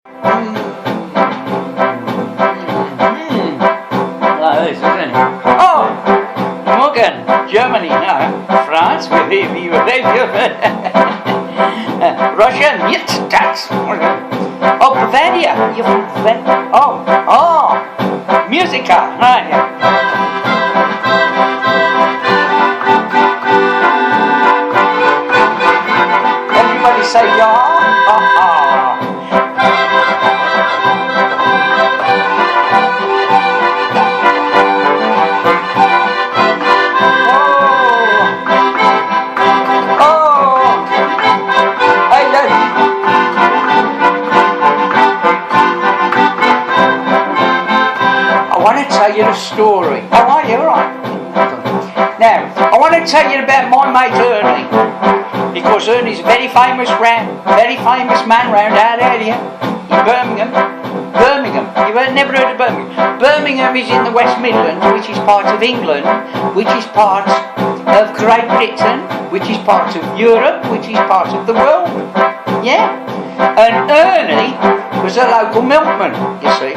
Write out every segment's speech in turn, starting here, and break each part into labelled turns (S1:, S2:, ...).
S1: Like this, isn't it? Oh, Morgan, Germany, no, France, we leave you, Russia, yes, that's. Oh, Bavaria, you're from Bavaria. Oh, Musica, right. Everybody say yeah. I want to tell you the story. Oh, are you? All right. Now, I want to tell you about my mate Ernie, because Ernie's a very famous man round our area in Birmingham. You've never heard of Birmingham? Birmingham is in the West Midlands, which is part of England, which is part of Great Britain, which is part of Europe, which is part of the world. Yeah? And Ernie was a local milkman, you see.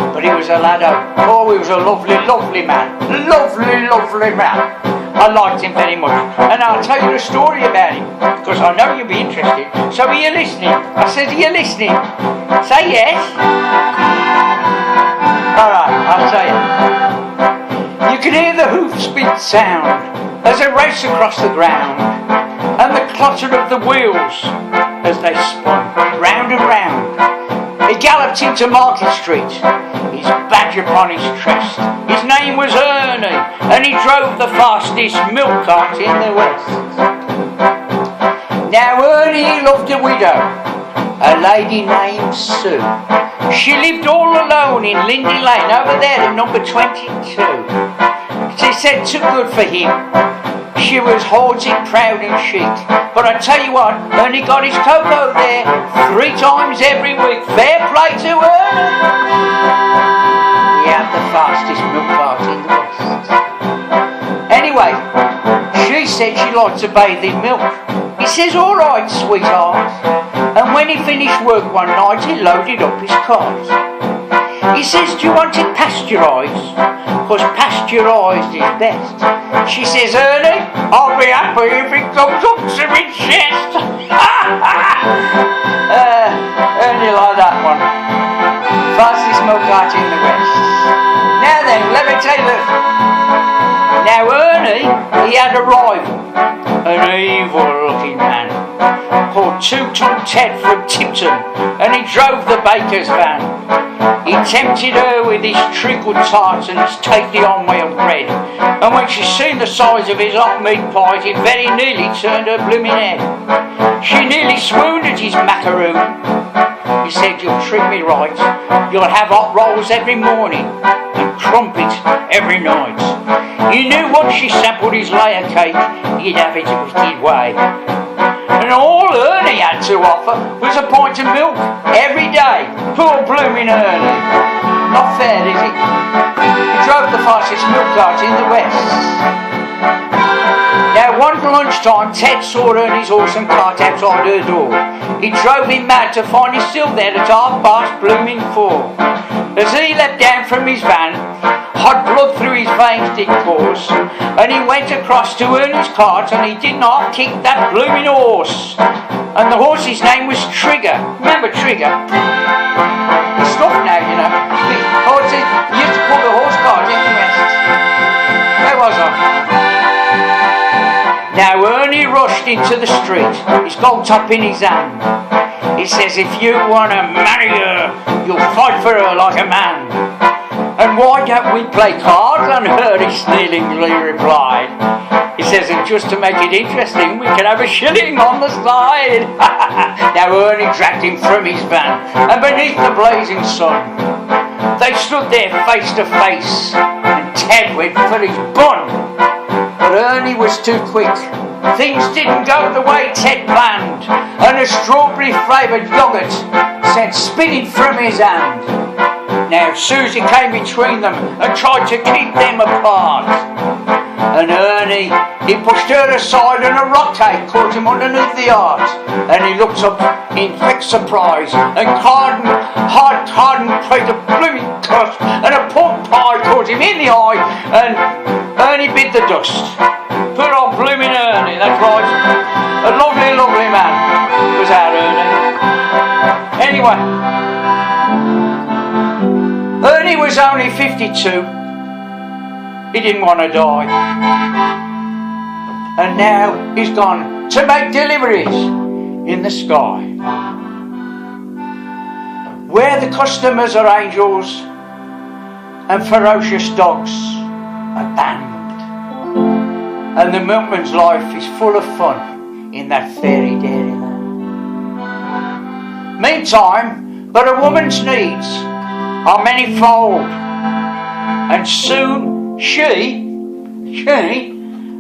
S1: But he was a laddo. Oh, he was a lovely, lovely man. Lovely man. I liked him very much. And I'll tell you a story about him, because I know you'll be interested. So are you listening? I said, are you listening? Say yes. Alright, I'll tell you. You can hear the hoofbeat sound as they race across the ground, and the clatter of the wheels as they spun round and round. He galloped into Market Street, his badge upon his chest. His name was Ernie, and he drove the fastest milk cart in the West. Now Ernie loved a widow, a lady named Sue. She lived all alone in Lindy Lane, over there at number 22. She said too good for him. She was haughty, proud and chic. But I tell you what, Ernie got his cocoa there 3 times every week. Fair play to Ernie. He had the fastest milk cart in the West. Anyway, she said she liked to bathe in milk. He says, all right, sweetheart. And when he finished work one night, he loaded up his cart. He says, do you want it pasteurised? Because pasteurised is best. She says, Ernie, I'll be happy if it comes up to my chest. Ernie like that one. Fastest milk cart in the West. Now then, let me tell you. Now Ernie, he had a rival, an evil-looking man called Two-Ton Ted from Tipton, and he drove the baker's van. He tempted her with his treacle tarts and his take-the on wheel bread, and when she seen the size of his hot meat pies, it very nearly turned her blooming head. She nearly swooned at his macaroon. He said, you'll treat me right, you'll have hot rolls every morning and crumpet every night. He knew once she sampled his layer cake, he'd have it his way. And all Ernie had to offer was a pint of milk every day. Poor blooming Ernie. Not fair, is it? He drove the fastest milk cart in the West. Now one lunchtime, Ted saw Ernie's horse and cart outside her door. He drove him mad to find he's still there at 4:30. As he leapt down from his van, hot blood through his veins did course, and he went across to Ernie's cart and he did not kick that blooming horse. And the horse's name was Trigger. Remember Trigger? He's stuffed now, you know. Horses used to call the horse cart in the West. Where was I? Now Ernie rushed into the street, his gold top in his hand. He says, if you want to marry her, you'll fight for her like a man. And why don't we play cards on her, he sneeringly replied. He says, and just to make it interesting, we can have a shilling on the side. Now Ernie dragged him from his van, and beneath the blazing sun, they stood there face to face, and Ted went for his bun. But Ernie was too quick. Things didn't go the way Ted planned, and a strawberry flavoured yoghurt sent spinning from his hand. Now Susie came between them and tried to keep them apart. And Ernie, he pushed her aside and a rock cake caught him underneath the arch. And he looked up in quick surprise and Carden created a blooming cuss and a pork pie caught him in the eye and Ernie bit the dust. Good old blooming Ernie, that's right. A lovely, lovely man was our Ernie. Anyway, Ernie was only 52. He didn't want to die. And now he's gone to make deliveries in the sky, where the customers are angels and ferocious dogs are banned. And the milkman's life is full of fun in that fairy dairy land. Meantime, but a woman's needs are manifold, and soon she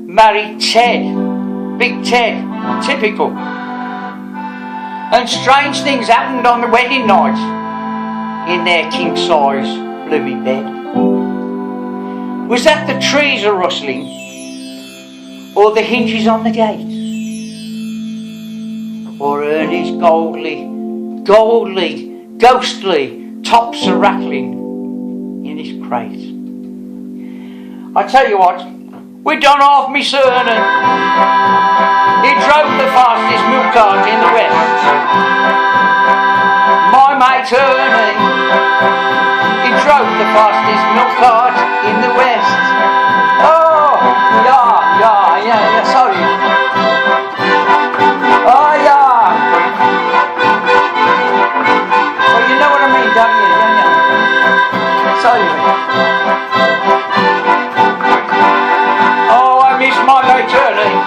S1: married Ted, Big Ted, typical. And strange things happened on the wedding night in their king-size blooming bed. Was that the trees are rustling or the hinges on the gate? Or Ernie's ghostly tops are rattling in his crate? I tell you what, we done off Miss Ernie. He drove the fastest milk cart in the west. My mate Ernie, he drove the fastest milk cart in the west. Oh, yeah, sorry. Oh, yeah. Well, you know what I mean, don't you? Yeah. Sorry. My mate Ernie,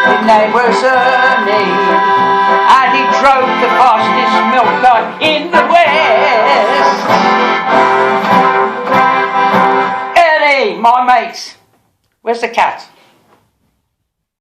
S1: his name was Ernie, and he drove the fastest milk cart in the west. Ernie, my mate, where's the cat?